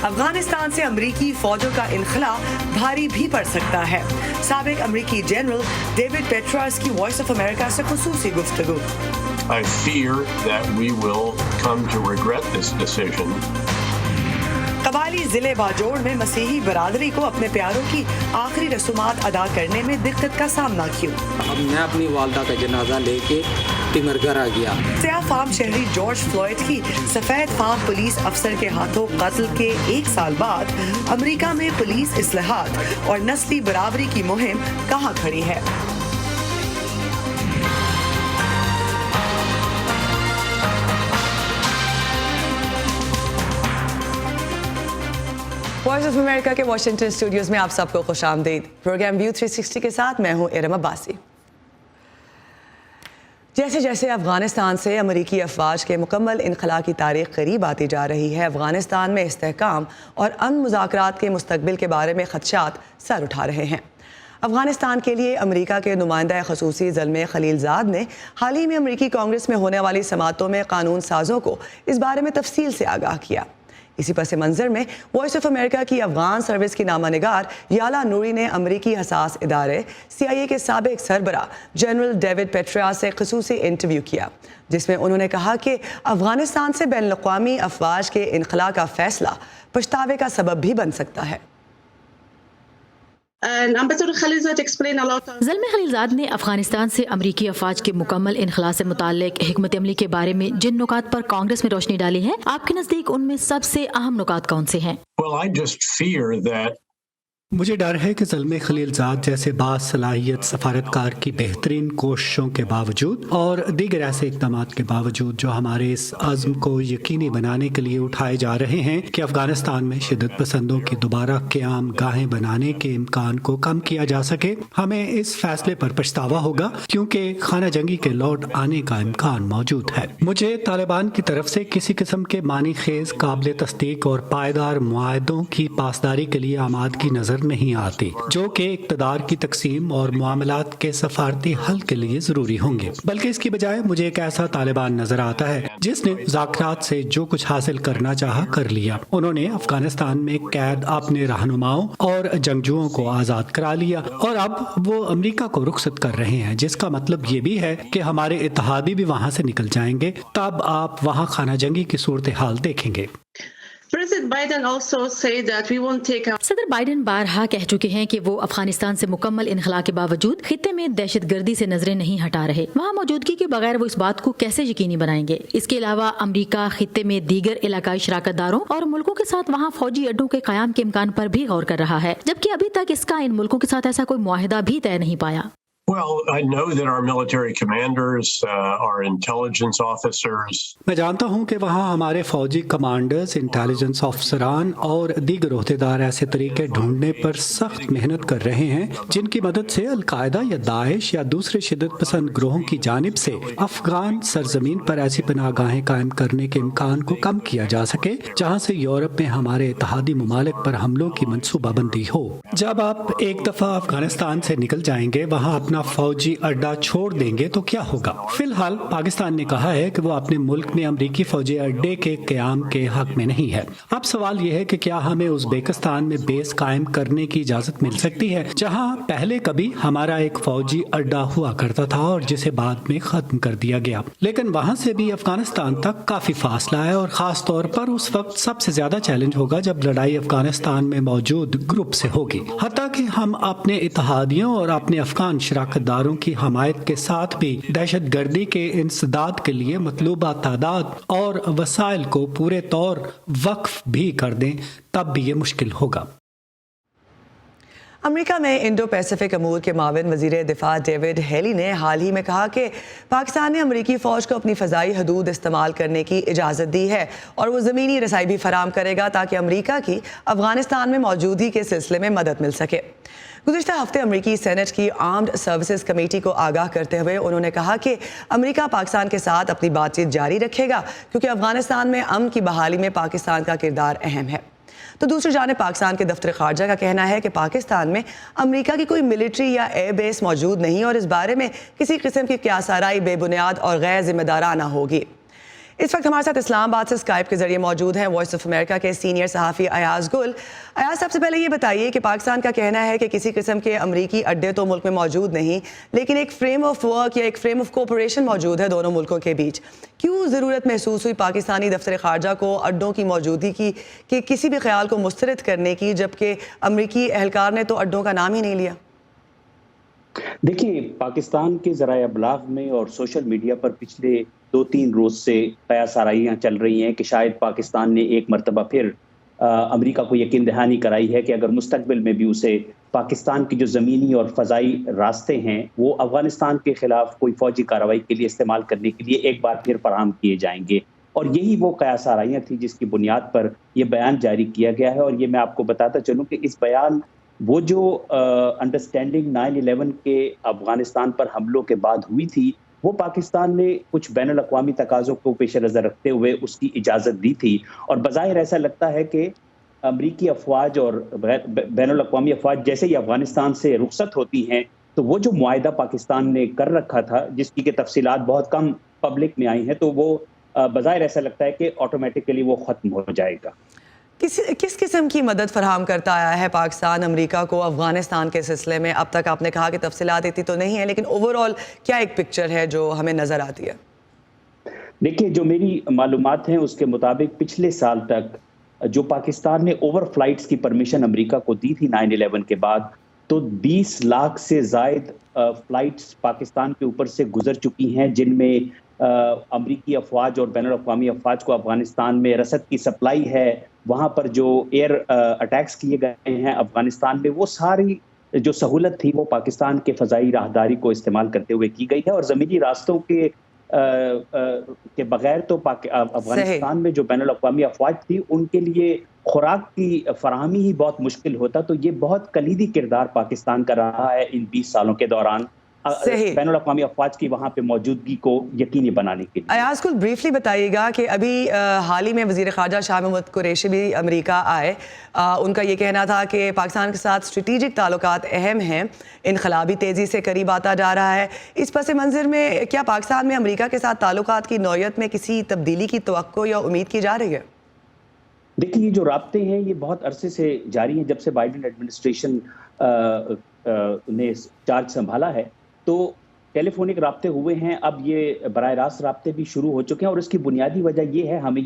افغانستان سے امریکی فوجوں کا انخلا بھاری بھی پڑ سکتا ہے. سابق امریکی جنرل ڈیوڈ پیٹراس کی وائس آف امریکہ سے خصوصی گفتگو. I fear that we will come to regret this decision. قبائلی ضلع باجوڑ میں مسیحی برادری کو اپنے پیاروں کی آخری رسومات ادا کرنے میں دقت کا سامنا کیوں؟ میں اپنی والدہ کا جنازہ لے کے ٹنگر گھر آ گیا. سیاہ فام شہری جارج فلوئڈ کی سفید فام پولیس افسر کے ہاتھوں قتل کے 1 سال بعد امریکہ میں پولیس اصلاحات اور نسلی برابری کی مہم کہاں کھڑی ہے؟ وائس آف امریکہ کے واشنگٹن اسٹوڈیوز میں آپ سب کو خوش آمدید. پروگرام ویو 360 کے ساتھ میں ہوں ارم عباسی. جیسے جیسے افغانستان سے امریکی افواج کے مکمل انخلا کی تاریخ قریب آتی جا رہی ہے، افغانستان میں استحکام اور امن مذاکرات کے مستقبل کے بارے میں خدشات سر اٹھا رہے ہیں. افغانستان کے لیے امریکہ کے نمائندہ خصوصی زلمے خلیل زاد نے حال ہی میں امریکی کانگریس میں ہونے والی سماعتوں میں قانون سازوں کو اس بارے میں تفصیل سے آگاہ کیا. اسی پس منظر میں وائس آف امریکہ کی افغان سروس کی نامہ نگار یالا نوری نے امریکی حساس ادارے CIA کے سابق سربراہ جنرل ڈیوڈ پیٹراس سے خصوصی انٹرویو کیا، جس میں انہوں نے کہا کہ افغانستان سے بین الاقوامی افواج کے انخلا کا فیصلہ پچھتاوے کا سبب بھی بن سکتا ہے. زلمے خلیلزاد نے افغانستان سے امریکی افواج کے مکمل انخلا سے متعلق حکمت عملی کے بارے میں جن نکات پر کانگریس میں روشنی ڈالی ہے، آپ کے نزدیک ان میں سب سے اہم نکات کون سے ہیں؟ Well, I just fear that مجھے ڈر ہے کہ زلمے خلیلزاد جیسے باصلاحیت سفارتکار کی بہترین کوششوں کے باوجود اور دیگر ایسے اقدامات کے باوجود جو ہمارے اس عزم کو یقینی بنانے کے لیے اٹھائے جا رہے ہیں کہ افغانستان میں شدت پسندوں کی دوبارہ قیام گاہیں بنانے کے امکان کو کم کیا جا سکے، ہمیں اس فیصلے پر پچھتاوا ہوگا کیونکہ خانہ جنگی کے لوٹ آنے کا امکان موجود ہے. مجھے طالبان کی طرف سے کسی قسم کے معنی خیز، قابل تصدیق اور پائیدار معاہدوں کی پاسداری کے لیے آمادگی نظر نہیں آتی جو کہ اقتدار کی تقسیم اور معاملات کے سفارتی حل کے لیے ضروری ہوں گے، بلکہ اس کی بجائے مجھے ایک ایسا طالبان نظر آتا ہے جس نے مذاکرات سے جو کچھ حاصل کرنا چاہا کر لیا. انہوں نے افغانستان میں قید اپنے رہنماؤں اور جنگجوؤں کو آزاد کرا لیا اور اب وہ امریکہ کو رخصت کر رہے ہیں، جس کا مطلب یہ بھی ہے کہ ہمارے اتحادی بھی وہاں سے نکل جائیں گے. تب آپ وہاں خانہ جنگی کی صورتحال دیکھیں گے. صدر بائیڈن بارہا کہہ چکے ہیں کہ وہ افغانستان سے مکمل انخلا کے باوجود خطے میں دہشت گردی سے نظریں نہیں ہٹا رہے. وہاں موجودگی کے بغیر وہ اس بات کو کیسے یقینی بنائیں گے؟ اس کے علاوہ امریکہ خطے میں دیگر علاقائی شراکت داروں اور ملکوں کے ساتھ وہاں فوجی اڈوں کے قیام کے امکان پر بھی غور کر رہا ہے، جبکہ ابھی تک اس کا ان ملکوں کے ساتھ ایسا کوئی معاہدہ بھی طے نہیں پایا. Well, I know that our military commanders, our intelligence officers. میں جانتا ہوں کہ وہاں ہمارے فوجی کمانڈرز، انٹیلیجنس افسران اور دیگر عہدیدار ایسے طریقے ڈھونڈنے پر سخت محنت کر رہے ہیں جن کی مدد سے القاعدہ یا داعش یا دوسرے شدت پسند گروہوں کی جانب سے افغان سرزمین پر ایسی پناہ گاہیں قائم کرنے کے امکان کو کم کیا جا سکے جہاں سے یورپ میں ہمارے اتحادی ممالک پر حملوں کی منصوبہ بندی ہو. جب آپ ایک دفعہ افغانستان سے نکل جائیں گے، وہاں اپنا فوجی اڈا چھوڑ دیں گے تو کیا ہوگا؟ فی الحال پاکستان نے کہا ہے کہ وہ اپنے ملک میں امریکی فوجی اڈے کے قیام کے حق میں نہیں ہے. اب سوال یہ ہے کہ کیا ہمیں ازبیکستان میں بیس قائم کرنے کی اجازت مل سکتی ہے، جہاں پہلے کبھی ہمارا ایک فوجی اڈا ہوا کرتا تھا اور جسے بعد میں ختم کر دیا گیا، لیکن وہاں سے بھی افغانستان تک کافی فاصلہ ہے اور خاص طور پر اس وقت سب سے زیادہ چیلنج ہوگا جب لڑائی افغانستان میں موجود گروپ سے ہوگی. حتیٰ کہ ہم اپنے اتحادیوں اور اپنے افغان شراکت داروں کی حمایت کے ساتھ بھی دہشت گردی کے انسداد کے لیے مطلوبہ تعداد اور وسائل کو پورے طور وقف بھی کر دیں تب بھی یہ مشکل ہوگا. امریکہ میں انڈو پیسیفک امور کے معاون وزیر دفاع ڈیوڈ ہیلی نے حال ہی میں کہا کہ پاکستان نے امریکی فوج کو اپنی فضائی حدود استعمال کرنے کی اجازت دی ہے اور وہ زمینی رسائی بھی فراہم کرے گا تاکہ امریکہ کی افغانستان میں موجودگی کے سلسلے میں مدد مل سکے. گزشتہ ہفتے امریکی سینٹ کی آرمڈ سروسز کمیٹی کو آگاہ کرتے ہوئے انہوں نے کہا کہ امریکہ پاکستان کے ساتھ اپنی بات چیت جاری رکھے گا کیونکہ افغانستان میں امن کی بحالی میں پاکستان کا کردار اہم ہے. تو دوسری جانب پاکستان کے دفتر خارجہ کا کہنا ہے کہ پاکستان میں امریکہ کی کوئی ملٹری یا ایئر بیس موجود نہیں اور اس بارے میں کسی قسم کی قیاس آرائی بے بنیاد اور غیر ذمہ دارانہ ہوگی. इस वक्त हमारे साथ इस्लामाबाद से स्काइप के जरिए मौजूद हैं वॉइस ऑफ अमेरिका के सीनियर सहाफ़ी अयाज गुल। अयाज, सबसे पहले ये बताइए कि पाकिस्तान का कहना है कि किसी किस्म के अमरीकी अड्डे तो मुल्क में मौजूद नहीं, लेकिन एक फ्रेम ऑफ वर्क या एक फ्रेम ऑफ कोऑपरेशन मौजूद है दोनों मुल्कों के बीच। क्यों ज़रूरत महसूस हुई पाकिस्तानी दफ्तर ख़ारजा को अड्डों की मौजूदगी की कि किसी भी ख्याल को मुस्तरद करने की, जबकि अमरीकी एहलकार ने तो अड्डों का नाम ही नहीं लिया? देखिए, पाकिस्तान के ज़राए अबलाग में और सोशल मीडिया पर पिछले 2-3 रोज़ से कयास आराइयाँ चल रही हैं कि शायद पाकिस्तान ने एक मरतबा फिर अमेरिका को यकीन दहानी कराई है कि अगर मुस्तकबिल में भी उसे पाकिस्तान की जो ज़मीनी और फ़ज़ाई रास्ते हैं वो अफ़गानिस्तान के ख़िलाफ़ कोई फ़ौजी कार्रवाई के लिए इस्तेमाल करने के लिए एक बार फिर फराहम किए जाएंगे। और यही वो कयास आराइयाँ थी जिसकी बुनियाद पर यह बयान जारी किया गया है। और ये मैं आपको बताता चलूँ कि इस बयान वो जो अंडरस्टैंडिंग 9/11 के अफगानिस्तान पर हमलों के बाद हुई थी, वो पाकिस्तान ने कुछ बैनुल अक़वामी तकाज़ों को पेश नज़र रखते हुए उसकी इजाज़त दी थी। और बज़ाहिर ऐसा लगता है कि अमरीकी अफवाज और बैनुल अक़वामी अफवाज जैसे ही अफगानिस्तान से रुखसत होती हैं तो वो जो मुआहिदा पाकिस्तान ने कर रखा था, जिसकी के तफसीलात बहुत कम पब्लिक में आई हैं, तो वो बज़ाहिर ऐसा लगता है कि ऑटोमेटिकली वो ख़त्म हो जाएगा। किस किस्म की मदद फराहम करता आया है पाकिस्तान अमेरिका को अफगानिस्तान के सिलसिले में? अब तक आपने कहा कि तफसीलात इतनी तो नहीं है, लेकिन ओवरऑल क्या एक पिक्चर है जो हमें नज़र आती है? देखिए, जो मेरी मालूमात हैं उसके मुताबिक पिछले साल तक जो पाकिस्तान ने ओवर फ्लाइट्स की परमिशन अमेरिका को दी थी 9/11 के बाद, तो 20 लाख से ज़ायद फ्लाइट्स पाकिस्तान के ऊपर से गुजर चुकी हैं, जिनमें अमरीकी अफवाज और बैनुल अक़वामी अफवाज को अफगानिस्तान में रसद की सप्लाई है। वहाँ पर जो एयर अटैक्स किए गए हैं अफगानिस्तान में, वो सारी जो सहूलत थी वो पाकिस्तान के फ़ज़ाई राहदारी को इस्तेमाल करते हुए की गई है। और ज़मीनी रास्तों के बगैर तो अफगानिस्तान में जो बैनुल अक़वामी अफवाज थी उनके लिए खुराक की फराहमी ही बहुत मुश्किल होता। तो ये बहुत कलीदी किरदार पाकिस्तान का रहा है इन 20 सालों के दौरान बैनुल अक़वामी अफवाज की वहाँ पे मौजूदगी को यकीनी बनाने के लिए। अयाज कुल ब्रीफली बताइएगा कि अभी हाल ही में वज़ीर ख़ारजा शाह महमूद कुरैशी भी अमेरिका आए। उनका ये कहना था कि पाकिस्तान के साथ स्ट्रेटेजिक ताल्लुकात अहम हैं, इनक़लाबी तेज़ी से करीब आता जा रहा है। इस पस मंज़र में क्या पाकिस्तान में अमेरिका के साथ ताल्लुकात की नौयत में किसी तब्दीली की तवक्को या उम्मीद की जा रही है? देखिए, ये जो राब्ते हैं ये बहुत अरसे से जारी हैं। जब से बाइडेन एडमिनिस्ट्रेशन ने चार्ज संभाला है तो टेलीफोनिक राब्ते हुए हैं, अब ये बराह रास्त राब्ते भी शुरू हो चुके हैं। और इसकी बुनियादी वजह ये है, हमें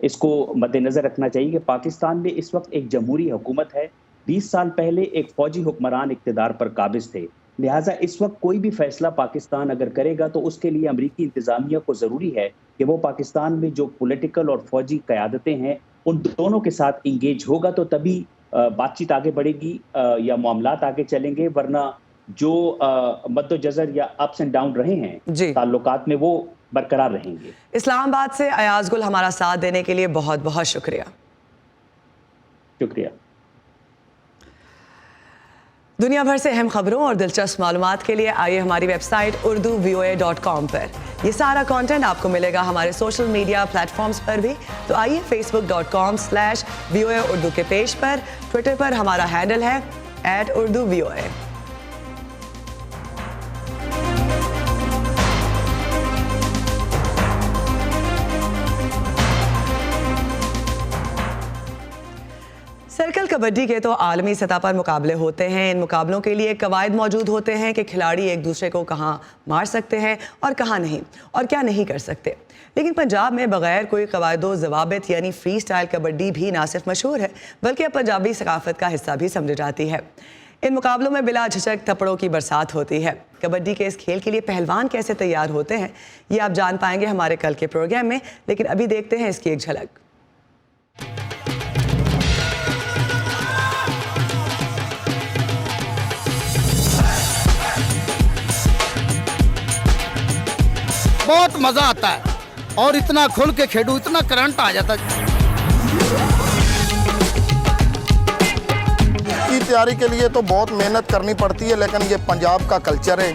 इसको मद्देनज़र रखना चाहिए कि पाकिस्तान में इस वक्त एक जमहूरी हुकूमत है। 20 साल पहले एक फ़ौजी हुक्मरान इक़्तिदार पर काबिज़ थे। लिहाजा इस वक्त कोई भी फ़ैसला पाकिस्तान अगर करेगा तो उसके लिए अमरीकी इंतज़ामिया को ज़रूरी है कि वो पाकिस्तान में जो पॉलिटिकल और फ़ौजी क़यादतें हैं उन दोनों के साथ इंगेज होगा, तो तभी बातचीत आगे बढ़ेगी या मामलात आगे चलेंगे। वरना जो मद्दोजज़र या अप्स एंड डाउन रहे हैं ताल्लुकात में, वो बरकरार रहेंगे। इस्लामाबाद से अयाज गुल हमारा साथ देने के लिए बहुत बहुत शुक्रिया। शुक्रिया। दुनिया भर से अहम खबरों और दिलचस्प मालूमात के लिए आइए हमारी वेबसाइट urduvoa.com पर। ये सारा कंटेंट आपको मिलेगा हमारे सोशल मीडिया प्लेटफॉर्म्स पर भी। तो आइए facebook.com/VOA उर्दू के पेज पर, ट्विटर पर हमारा हैंडल है @urduvoa। सर्कल कबड्डी के तो आलमी सतह पर मुकाबले होते हैं। इन मुकाबलों के लिए कवायद मौजूद होते हैं कि खिलाड़ी एक दूसरे को कहाँ मार सकते हैं और कहाँ नहीं, और क्या नहीं कर सकते। लेकिन पंजाब में बगैर कोई कवायदो ज़वाबित यानी फ्री स्टाइल कबड्डी भी ना सिर्फ मशहूर है बल्कि अब पंजाबी सकाफत का हिस्सा भी समझी जाती है। इन मुकाबलों में बिला झिझक थप्पड़ों की बरसात होती है। कबड्डी के इस खेल के लिए पहलवान कैसे तैयार होते हैं ये आप जान पाएंगे हमारे कल के प्रोग्राम में, लेकिन अभी देखते हैं इसकी एक झलक। बहुत मजा आता है और इतना खुल के खेलूं, इतना करंट आ जाता है। की तैयारी के लिए तो बहुत मेहनत करनी पड़ती है, लेकिन ये पंजाब का कल्चर है।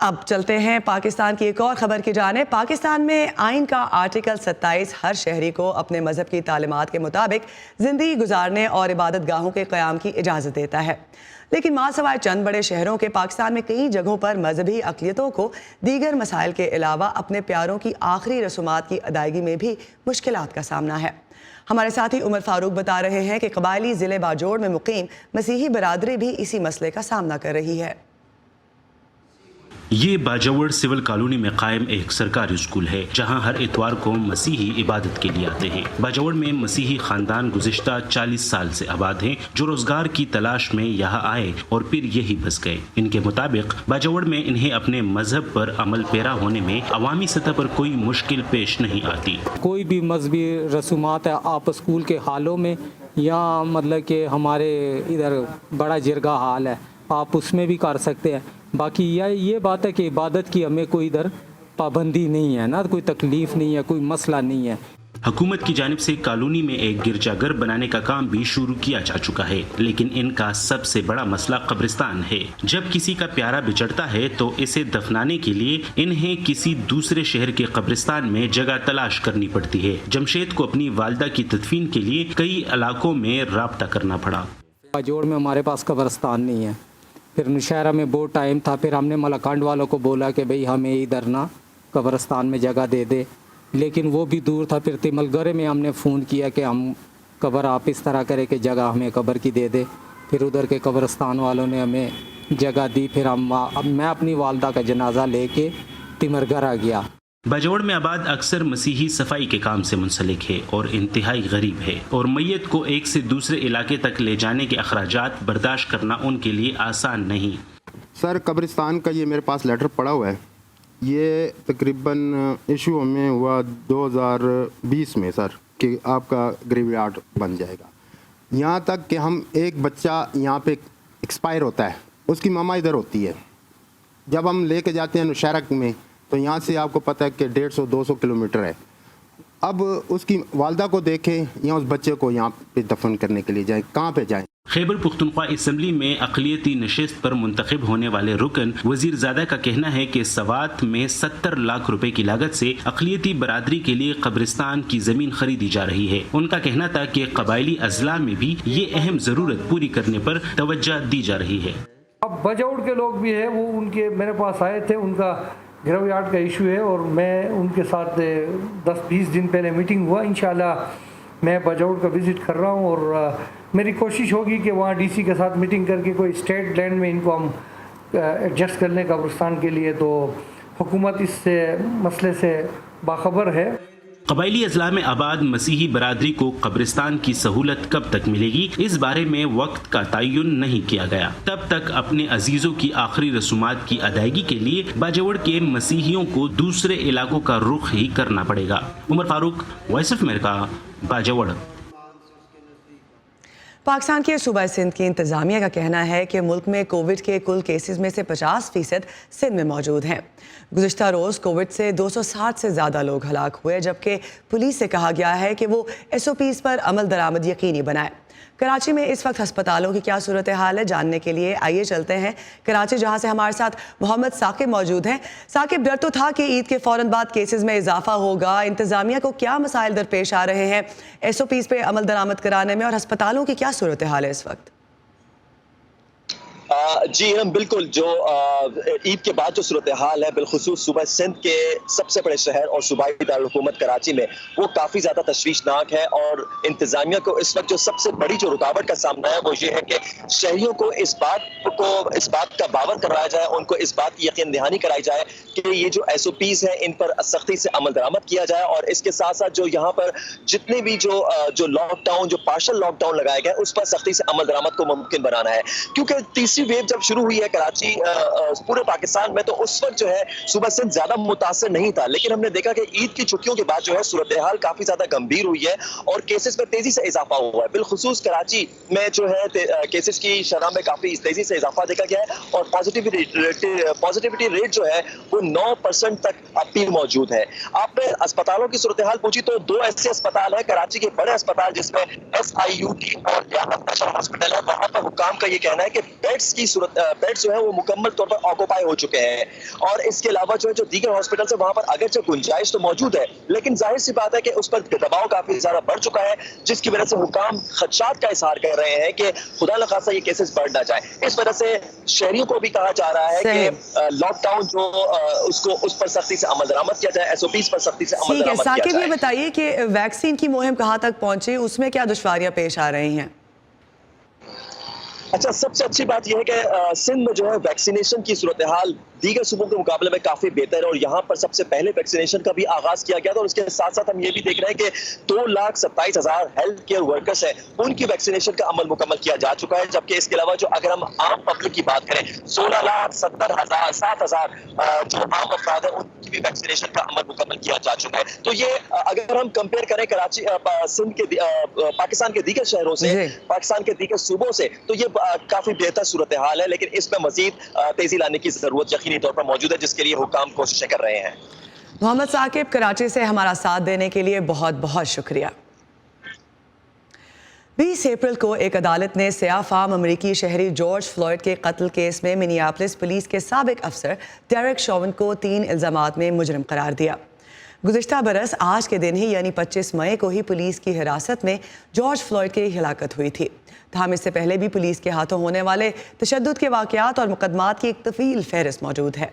اب چلتے ہیں پاکستان کی ایک اور خبر کی جانب۔ پاکستان میں آئین کا آرٹیکل 27 ہر شہری کو اپنے مذہب کی تعلیمات کے مطابق زندگی گزارنے اور عبادت گاہوں کے قیام کی اجازت دیتا ہے، لیکن ماں سوائے چند بڑے شہروں کے پاکستان میں کئی جگہوں پر مذہبی اقلیتوں کو دیگر مسائل کے علاوہ اپنے پیاروں کی آخری رسومات کی ادائیگی میں بھی مشکلات کا سامنا ہے۔ ہمارے ساتھی عمر فاروق بتا رہے ہیں کہ قبائلی ضلع باجوڑ میں مقیم مسیحی برادری بھی اسی مسئلے کا سامنا کر رہی ہے۔ یہ باجوڑ سول کالونی میں قائم ایک سرکاری اسکول ہے جہاں ہر اتوار کو مسیحی عبادت کے لیے آتے ہیں۔ باجوڑ میں مسیحی خاندان گزشتہ 40 سال سے آباد ہیں جو روزگار کی تلاش میں یہاں آئے اور پھر یہی بس گئے۔ ان کے مطابق باجوڑ میں انہیں اپنے مذہب پر عمل پیرا ہونے میں عوامی سطح پر کوئی مشکل پیش نہیں آتی۔ کوئی بھی مذہبی رسومات ہے آپ اسکول کے حالوں میں یا مطلب کہ ہمارے ادھر بڑا جرگہ حال ہے آپ اس میں بھی کر سکتے ہیں۔ باقی یہ بات ہے کہ عبادت کی ہمیں کوئی ادھر پابندی نہیں ہے، نہ کوئی تکلیف نہیں ہے، کوئی مسئلہ نہیں ہے۔ حکومت کی جانب سے کالونی میں ایک گرجا گھر بنانے کا کام بھی شروع کیا جا چکا ہے، لیکن ان کا سب سے بڑا مسئلہ قبرستان ہے۔ جب کسی کا پیارا بچڑتا ہے تو اسے دفنانے کے لیے انہیں کسی دوسرے شہر کے قبرستان میں جگہ تلاش کرنی پڑتی ہے۔ جمشید کو اپنی والدہ کی تدفین کے لیے کئی علاقوں میں رابطہ کرنا پڑا۔ باجوڑ میں ہمارے پاس قبرستان نہیں ہے، پھر نوشہرہ میں بہت ٹائم تھا، پھر ہم نے ملکانڈ والوں کو بولا کہ بھئی ہمیں ادھر نہ قبرستان میں جگہ دے دے، لیکن وہ بھی دور تھا۔ پھر تمل گرے میں ہم نے فون کیا کہ ہم قبر آپ اس طرح کرے کہ جگہ ہمیں قبر کی دے دے، پھر ادھر کے قبرستان والوں نے ہمیں جگہ دی۔ پھر میں اپنی والدہ کا جنازہ لے کے تمل گرہ گیا۔ باجوڑ میں آباد اکثر مسیحی صفائی کے کام سے منسلک ہے اور انتہائی غریب ہے، اور میت کو ایک سے دوسرے علاقے تک لے جانے کے اخراجات برداشت کرنا ان کے لیے آسان نہیں۔ سر قبرستان کا یہ میرے پاس لیٹر پڑا ہوا ہے، یہ تقریباً ایشو ہمیں ہوا 2020 میں سر کہ آپ کا گریو یارڈ بن جائے گا۔ یہاں تک کہ ہم ایک بچہ یہاں پہ ایکسپائر ہوتا ہے، اس کی ماما ادھر ہوتی ہے، جب ہم لے کے جاتے ہیں نوشہرہ میں تو یہاں سے آپ کو پتہ ہے کہ 150-200 کلومیٹر ہے۔ اب اس کی والدہ کو دیکھیں یا اس بچے کو یہاں پہ دفن کرنے کے لیے جائیں، کہاں پہ جائیں؟ خیبر پختونخوا اسمبلی میں اقلیتی نشست پر منتخب ہونے والے رکن وزیر زادہ کا کہنا ہے کہ سوات میں 70 لاکھ روپے کی لاگت سے اقلیتی برادری کے لیے قبرستان کی زمین خریدی جا رہی ہے۔ ان کا کہنا تھا کہ قبائلی اضلاع میں بھی یہ اہم ضرورت پوری کرنے پر توجہ دی جا رہی ہے۔ اب باجوڑ کے لوگ بھی ہیں، وہ ان کے میرے پاس آئے تھے، ان کا گریو یارڈ کا ایشو ہے اور میں ان کے ساتھ 10-20 دن پہلے میٹنگ ہوا۔ انشاءاللہ میں باجوڑ کا وزٹ کر رہا ہوں اور میری کوشش ہوگی کہ وہاں ڈی سی کے ساتھ میٹنگ کر کے کوئی اسٹیٹ لینڈ میں ان کو ہم ایڈجسٹ کر لیں قبرستان کے لیے۔ تو حکومت اس سے مسئلے سے باخبر ہے۔ قبائلی اضلاع میں آباد مسیحی برادری کو قبرستان کی سہولت کب تک ملے گی، اس بارے میں وقت کا تعین نہیں کیا گیا۔ تب تک اپنے عزیزوں کی آخری رسومات کی ادائیگی کے لیے باجوڑ کے مسیحیوں کو دوسرے علاقوں کا رخ ہی کرنا پڑے گا۔ Umar Farooq, voice of America, Bajaur. Pakistan کے صوبہ سندھ کی انتظامیہ کا کہنا ہے کہ ملک میں کووڈ کے کل کیسز میں سے 50% سندھ میں موجود ہیں۔ گزشتہ روز کووڈ سے 260 سے زیادہ لوگ ہلاک ہوئے، جبکہ پولیس سے کہا گیا ہے کہ وہ SOPs پر عمل درآمد یقینی بنائے۔ کراچی میں اس وقت ہسپتالوں کی کیا صورتحال ہے، جاننے کے لیے آئیے چلتے ہیں کراچی، جہاں سے ہمارے ساتھ محمد ثاقب موجود ہیں۔ ثاقب، ڈر تو تھا کہ عید کے فوراً بعد کیسز میں اضافہ ہوگا، انتظامیہ کو کیا مسائل درپیش آ رہے ہیں SOPs پہ عمل درآمد کرانے میں، اور ہسپتالوں کی کیا صورتحال ہے اس وقت؟ جی ہم بالکل، جو عید کے بعد جو صورتحال ہے بالخصوص صوبہ سندھ کے سب سے بڑے شہر اور صوبائی دارالحکومت کراچی میں، وہ کافی زیادہ تشویشناک ہے، اور انتظامیہ کو اس وقت جو سب سے بڑی جو رکاوٹ کا سامنا ہے وہ یہ ہے کہ شہریوں کو اس بات کا باور کروایا جائے، ان کو اس بات کی یقین دہانی کرائی جائے کہ یہ جو SOPs ہیں ان پر سختی سے عمل درآمد کیا جائے، اور اس کے ساتھ ساتھ جو یہاں پر جتنے بھی جو لاک ڈاؤن، جو پارشل لاک ڈاؤن لگائے گئے اس پر سختی سے عمل درآمد کو ممکن بنانا ہے۔ کیونکہ تیسری ویو جب شروع ہوئی ہے کراچی پورے پاکستان میں، تو اس وقت جو ہے صوبہ سندھ زیادہ متاثر نہیں تھا، لیکن ہم نے دیکھا کہ عید کی چھٹیوں کے بعد جو ہے صورتحال کافی زیادہ گمبھیر ہوئی ہے اور کیسز میں تیزی سے اضافہ ہوا ہے۔ بالخصوص کراچی میں جو ہے کیسز کی شرح میں کافی تیزی سے اضافہ دیکھا گیا ہے، اور پازیٹیوٹی ریٹ جو ہے وہ 9% تک اب بھی موجود ہے۔ آپ نے اسپتالوں کی صورتحال پوچھی تو 2 ایسے اسپتال ہیں کراچی کے بڑے اسپتال جس میں SIUT اور لیاقت بخش ہاسپٹل ہے، وہاں پر حکام کا یہ کہنا ہے کہ بیڈس की बेड्स जो है वो मुकम्मल तौर पर ऑक्यूपाई हो चुके हैं, और इसके अलावा जो है जो दीगर हॉस्पिटल है वहां पर अगरचे गुंजाइश तो मौजूद है, लेकिन जाहिर सी बात है कि उस पर दबाव काफी ज्यादा बढ़ चुका है, जिसकी वजह से हुकाम खदशात का इजहार कर रहे हैं कि खुदा न खासा ये केसेस बढ़ ना जाए। इस वजह से शहरियों को भी कहा जा रहा है कि लॉकडाउन जो उसको उस पर सख्ती से अमल दरामद किया जाए, SOPs पर सख्ती से अमल दरामद किया जाए। ये बताइए कि वैक्सीन की मुहिम कहाँ तक पहुंची, उसमें क्या दुश्वारियां पेश आ रही हैं? अच्छा, सबसे अच्छी बात यह है कि सिंध में जो है वैक्सीनेशन की सूरत हाल दीगर सूबों के मुकाबले में काफी बेहतर है, और यहाँ पर सबसे पहले वैक्सीनेशन का भी आगाज किया गया था, और उसके साथ साथ हम ये भी देख रहे हैं कि 2,27,000 हेल्थ केयर वर्कर्स हैं, उनकी वैक्सीनेशन का अमल मुकम्मल किया जा चुका है। जबकि इसके अलावा जो अगर हम आम पब्लिक की बात करें, 16,70,000 जो आम अफराद है उनकी भी वैक्सीनेशन का अमल मुकम्मल किया जा चुका है। तो ये अगर हम कंपेयर करें कराची सिंध के पाकिस्तान के दीगर शहरों से, पाकिस्तान के दीगर सूबों से, तो ये काफी बेहतर सूरत हाल है, लेकिन इसमें मजीद तेजी लाने की जरूरत यकीनी तौर पर मौजूद है, जिसके लिए हुकाम कोशिशें कर रहे हैं। मोहम्मद साकिब, कराची से हमारा साथ देने के लिए बहुत बहुत शुक्रिया। 20 अप्रैल को एक अदालत ने सियाह फाम अमरीकी शहरी जॉर्ज फ्लॉयड के कत्ल केस में मिनियापोलिस पुलिस के साबिक अफसर डेरेक शॉवन को 3 इल्जामात में मुजरिम करार दिया। गुज़िश्ता बरस आज के दिन ही यानी 25 मई को ही पुलिस की हिरासत में जॉर्ज फ्लॉयड की हिलाकत हुई थी। ताहम इससे पहले भी पुलिस के हाथों होने वाले तशद्दुद के वाक़यात और मुकदमात की एक तवील फहरिस्त मौजूद है।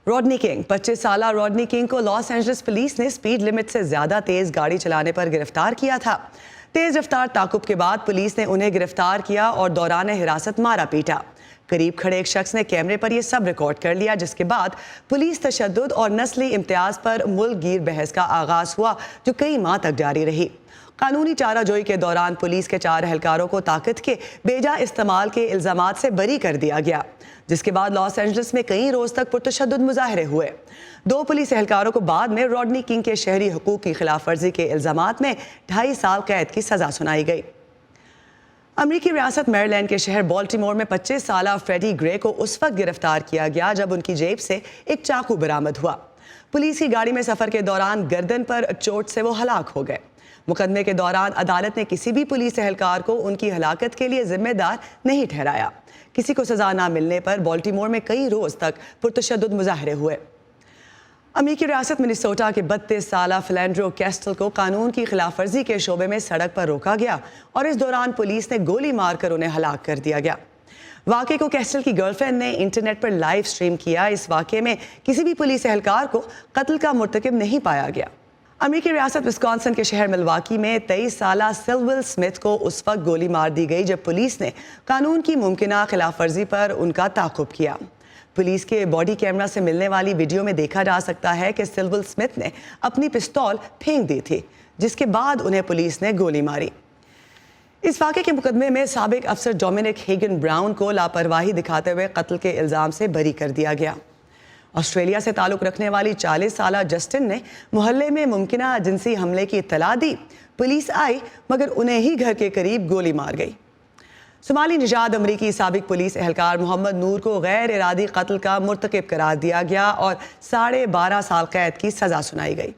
रॉडनी किंग, 25 साला रॉडनी किंग को लॉस एंजलिस पुलिस ने स्पीड लिमिट से ज़्यादा तेज़ गाड़ी चलाने पर गिरफ्तार किया था। तेज़ रफ्तार ताकुब के बाद पुलिस ने उन्हें गिरफ्तार किया और दौरान हिरासत मारा पीटा। करीब खड़े एक शख्स ने कैमरे पर यह सब रिकॉर्ड कर लिया, जिसके बाद पुलिस तशद्दुद और नस्ली इम्तियाज़ पर मुल्क गिर बहस का आगाज़ हुआ, जो कई माह तक जारी रही। कानूनी चाराजोई के दौरान पुलिस के 4 एहलकारों को ताकत के बेजा इस्तेमाल के इल्ज़ामात से बरी कर दिया गया, जिसके बाद लॉस एंजलिस में कई रोज़ तक पुरतशद्दुद मुजाहरे हुए। 2 पुलिस एहलकारों को बाद में रॉडनी किंग के शहरी हुकूक की खिलाफ वर्जी के इल्ज़ामात में 2.5 साल कैद की सज़ा सुनाई गई। अमरीकी रियासत मैरीलैंड के शहर बाल्टीमोर में 25 साला फ्रेडी ग्रे को उस वक्त गिरफ्तार किया गया जब उनकी जेब से एक चाकू बरामद हुआ। पुलिस की गाड़ी में सफ़र के दौरान गर्दन पर चोट से वो हलाक हो गए। मुकदमे के दौरान अदालत ने किसी भी पुलिस एहलकार को उनकी हलाकत के लिए जिम्मेदार नहीं ठहराया। किसी को सजा ना मिलने पर बाल्टीमोर में कई रोज़ तक पुरतशद्दुद मुजाहरे हुए। अमरीकी रियासत मिनेसोटा के 32 साला फिलेंड्रो कैस्टल को कानून की खिलाफ वर्जी के शोबे में सड़क पर रोका गया और इस दौरान पुलिस ने गोली मारकर उन्हें हलाक कर दिया गया। वाक़े को कैस्टल की गर्लफ्रेंड ने इंटरनेट पर लाइव स्ट्रीम किया। इस वाक़े में किसी भी पुलिस एहलकार को कत्ल का मुर्तकिब नहीं पाया गया। अमरीकी रियासत विस्कॉन्सिन के शहर मिलवाकी में 23 साला सिल्विल स्मिथ को उस वक्त गोली मार दी गई जब पुलिस ने कानून की मुमकिना खिलाफ वर्जी पर उनका ताक़ुब किया। पुलिस के बॉडी कैमरा से मिलने वाली वीडियो में देखा जा सकता है कि सिल्विल स्मिथ ने अपनी पिस्तौल फेंक दी थी, जिसके बाद उन्हें पुलिस ने गोली मारी। इस वाक़े के मुकदमे में साबिक अफसर डोमिनिक हेगन ब्राउन को लापरवाही दिखाते हुए कत्ल के इल्ज़ाम से बरी कर दिया गया। ऑस्ट्रेलिया से ताल्लुक़ रखने वाली 40 साला जस्टिन ने मोहल्ले में मुमकिना जिनसी हमले की इत्तला दी। पुलिस आई मगर उन्हें ही घर के करीब गोली मार गई। सोमाली निजाद अमरीकी साबिक पुलिस एहलकार मोहम्मद नूर को गैर इरादी कत्ल का मुर्तकिब करार दिया गया और 12.5 साल कैद की सज़ा सुनाई गई।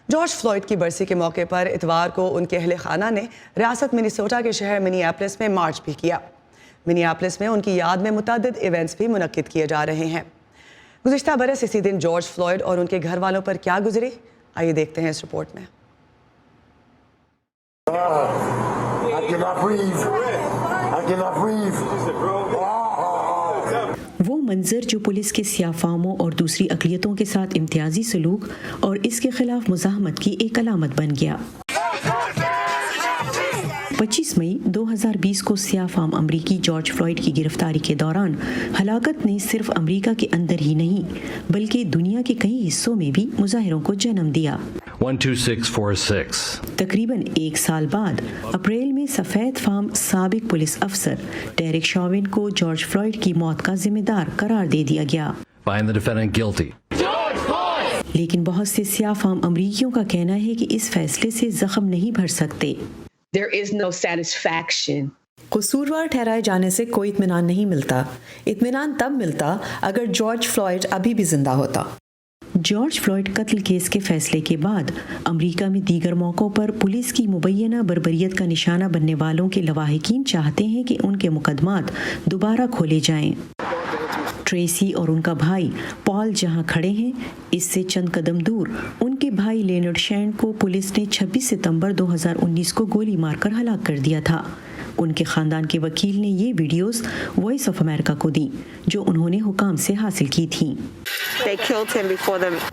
जॉर्ज फ्लॉयड की बरसी के मौके पर इतवार को उनके अहले खाना ने रियासत मिनेसोटा के शहर मिनियापोलिस में मार्च भी किया। मिनियापोलिस में उनकी याद में मुतअद्दिद इवेंट्स भी मुनक्किद किए जा रहे हैं। गुज़िश्ता बरस इसी दिन जॉर्ज फ्लॉयड और उनके घर वालों पर क्या गुजरी, आइए देखते हैं इस रिपोर्ट में। वो मंजर जो पुलिस के सियाफामों और दूसरी अक़लियतों के साथ इम्तियाजी सलूक और इसके खिलाफ मुज़ाहमत की एक अलामत बन गया। 25 मई 2020 को सियाफाम अमरीकी जॉर्ज फ्लॉयड की गिरफ्तारी के दौरान हलाकत ने सिर्फ अमरीका के अंदर ही नहीं बल्कि दुनिया के कई हिस्सों में भी मुजाहिरों को जन्म दिया। 12646 तकरीबन 1 साल बाद अप्रैल में सफ़ेद फाम साबिक पुलिस अफसर डेरेक शॉविन को जॉर्ज फ्लॉयड की मौत का जिम्मेदार करार दे दिया गया। Find the defendant guilty. लेकिन बहुत से सियाह फाम अमरीकियों का कहना है कि इस फैसले से जख्म नहीं भर सकते। There is no satisfaction. कसूरवार ठहराए जाने से कोई इत्मीनान नहीं मिलता। इत्मीनान तब मिलता अगर जॉर्ज फ्लॉयड अभी भी जिंदा होता। जॉर्ज फ्लॉयड कत्ल केस के फैसले के बाद अमेरिका में दीगर मौक़ों पर पुलिस की मुबैना बर्बरियत का निशाना बनने वालों के लवाहिकीन चाहते हैं कि उनके मुकदमात दोबारा खोले जाएं। ट्रेसी और उनका भाई पॉल जहां खड़े हैं, इससे चंद कदम दूर उनके भाई लेनर्ड शैन को पुलिस ने 26 सितंबर 2019 को गोली मारकर हलाक कर दिया था। उनके खानदान के वकील ने ये वीडियोस वॉइस ऑफ अमेरिका को दी, जो उन्होंने हुकाम से हासिल की थी।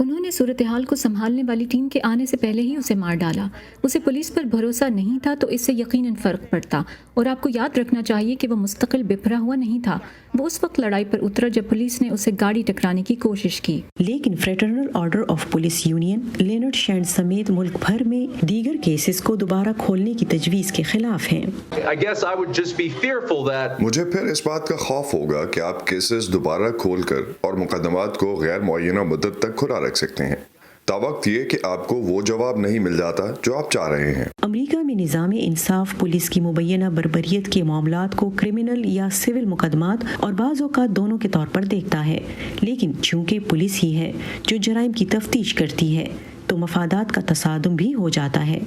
उन्होंने सूरत हाल को संभालने वाली टीम के आने से पहले ही उसे मार डाला। उसे पुलिस पर भरोसा नहीं था तो इससे यकीनन फर्क पड़ता। और आपको याद रखना चाहिए कि वो मुस्तकिल बिफरा हुआ नहीं था। वो उस वक्त लड़ाई पर उतरा जब पुलिस ने उसे गाड़ी टकराने की कोशिश की। लेकिन fraternal order of police union Leonard Shane समेत मुल्क भर में दीगर केसेस को दोबारा खोलने की तजवीज़ के खिलाफ हैं। मुझे फिर इस बात का खौफ होगा कि आप केसेस दोबारा खोलकर और मुकदमात को गैर मुअय्यना मुद्दत तक खुला रख सकते हैं, तावक्त ये कि आपको वो जवाब नहीं मिल जाता जो आप चाह रहे हैं। अमेरिका में निज़ाम इंसाफ पुलिस की मुबैना बर्बरियत के मामलात को क्रिमिनल या सिविल मुकदमात और बाज़ औक़ात दोनों के तौर पर देखता है, लेकिन चूँकि पुलिस ही है जो जराइम की तफ्तीश करती है तो मफादात का तसादुम भी हो जाता है।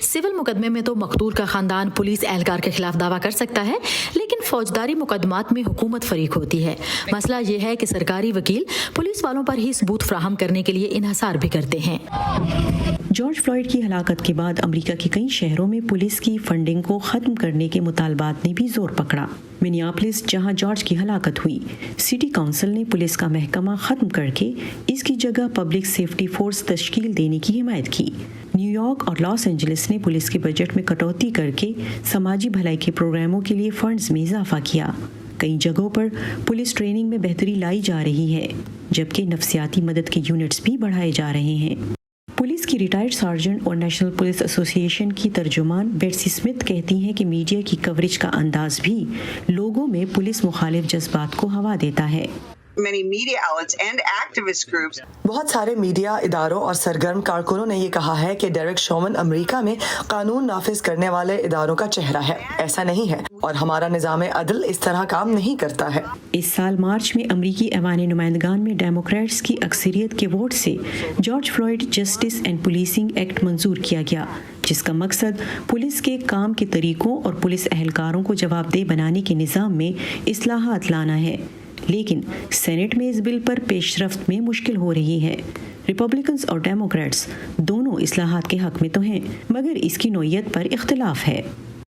सिविल मुकदमे में तो मकतूल का खानदान पुलिस एहलकार के खिलाफ दावा कर सकता है, लेकिन फौजदारी मुकदमात में हुकूमत फरीक होती है। मसला ये है कि सरकारी वकील पुलिस वालों पर ही सबूत फ्राहम करने के लिए इन्हसार भी करते हैं। जॉर्ज फ्लॉयड की हलाकत के बाद अमेरिका के कई शहरों में पुलिस की फंडिंग को खत्म करने के मुतालबात ने भी जोर पकड़ा। मिनियापोलिस, जहां जॉर्ज की हलाकत हुई, सिटी काउंसिल ने पुलिस का महकमा खत्म करके इसकी जगह पब्लिक सेफ्टी फोर्स तश्कील देने की हिमायत की। न्यूयॉर्क और लॉस एंजलिस ने पुलिस के बजट में कटौती करके समाजी भलाई के प्रोग्रामों के लिए फंड्स में इजाफा किया। कई जगहों पर पुलिस ट्रेनिंग में बेहतरी लाई जा रही है, जबकि नफ्सियाती मदद के यूनिट्स भी बढ़ाए जा रहे हैं। पुलिस की रिटायर्ड सार्जेंट और नेशनल पुलिस एसोसिएशन की तर्जुमान बेट्सी स्मिथ कहती हैं कि मीडिया की कवरेज का अंदाज भी लोगों में पुलिस मुखालिफ जज्बात को हवा देता है। बहुत सारे मीडिया इदारों और सरगर्म कारकुनों ने ये कहा है कि डेरेक शोमन अमेरिका में कानून नाफिज करने वाले इदारों का चेहरा है। ऐसा नहीं है और हमारा निज़ाम अदल इस तरह काम नहीं करता है। इस साल मार्च में अमरीकी ऐवान नुमाइंदगान में डेमोक्रेट्स की अक्सरियत के वोट से George Floyd justice and policing act मंजूर किया गया, जिसका मकसद पुलिस के काम के तरीकों और पुलिस एहलकारों को जवाबदेह बनाने के निज़ाम में इस्लाहात लाना है। लेकिन सेनेट में इस बिल पर पेशरफ्त में मुश्किल हो रही है। रिपब्लिकन्स और डेमोक्रेट्स दोनों इस्लाहात के हक में तो हैं, मगर इसकी नौयत पर इख्तिलाफ है।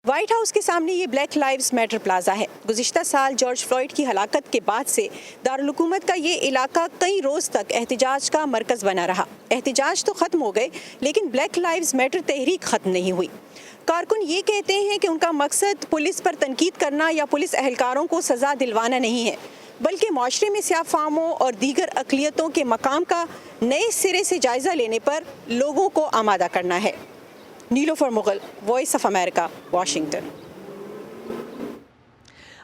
व्हाइट हाउस के सामने ये ब्लैक लाइव्स मैटर प्लाजा है। गुज़िश्ता साल जॉर्ज फ्लॉयड की हलाकत के बाद से दारुल हुकूमत का ये इलाका कई रोज़ तक एहतिजाज का मरकज़ बना रहा। एहतिजाज तो ख़त्म हो गए, लेकिन ब्लैक लाइव्स मैटर तहरीक ख़त्म नहीं हुई। कारकुन ये कहते हैं कि उनका मकसद पुलिस पर तनकीद करना या पुलिस एहलकारों को सज़ा दिलवाना नहीं है, बल्कि माशरे में स्याह फामों और दीगर अक़लियतों के मकाम का नए सिरे से जायज़ा लेने पर लोगों को आमादा करना है। Nilofar Mughal, voice of America, Washington.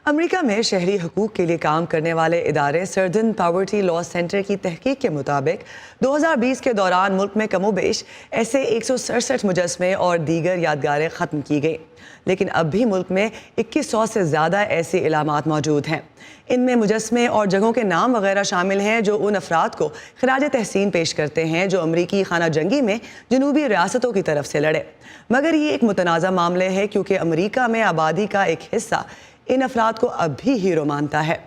America में शहरी हकूक़ के लिए काम करने वाले इदारे सर्दन पॉवर्टी लॉ सेंटर की तहकीक के मुताबिक 2020 के दौरान मुल्क में कमोबेश ऐसे 167 मुजस्मे और दीगर यादगारें ख़त्म की गई, लेकिन अब भी मुल्क में 2100 से ज़्यादा ऐसे इलामात मौजूद हैं। इनमें मुजस्मे और जगहों के नाम वगैरह शामिल हैं जो उन अफराद को खिराज तहसीन पेश करते हैं जो अमरीकी खाना जंगी में जनूबी रियासतों की तरफ से लड़े। मगर ये एक मुतनाज़ा मामले है क्योंकि अमरीका में आबादी का एक हिस्सा इन अफराद को अब भी हीरो मानता है।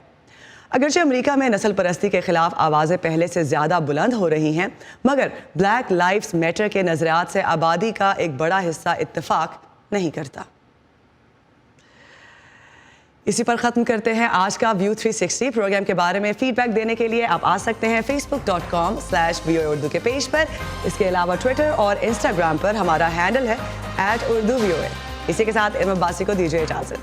अगरचे अमरीका में नस्ल परस्ती के खिलाफ आवाज़ें पहले से ज़्यादा बुलंद हो रही हैं, मगर ब्लैक लाइव्स मैटर के नज़रियात से आबादी का एक बड़ा हिस्सा इत्तेफाक नहीं करता। इसी पर ख़त्म करते हैं आज का व्यू 360 प्रोग्राम। के बारे में फीडबैक देने के लिए आप आ सकते हैं facebook.com/VOA उर्दू के पेज पर। इसके अलावा ट्विटर और इंस्टाग्राम पर हमारा हैंडल है @urduvoa। इसी के साथ इल्म अब्बासी को दीजिए इजाज़त।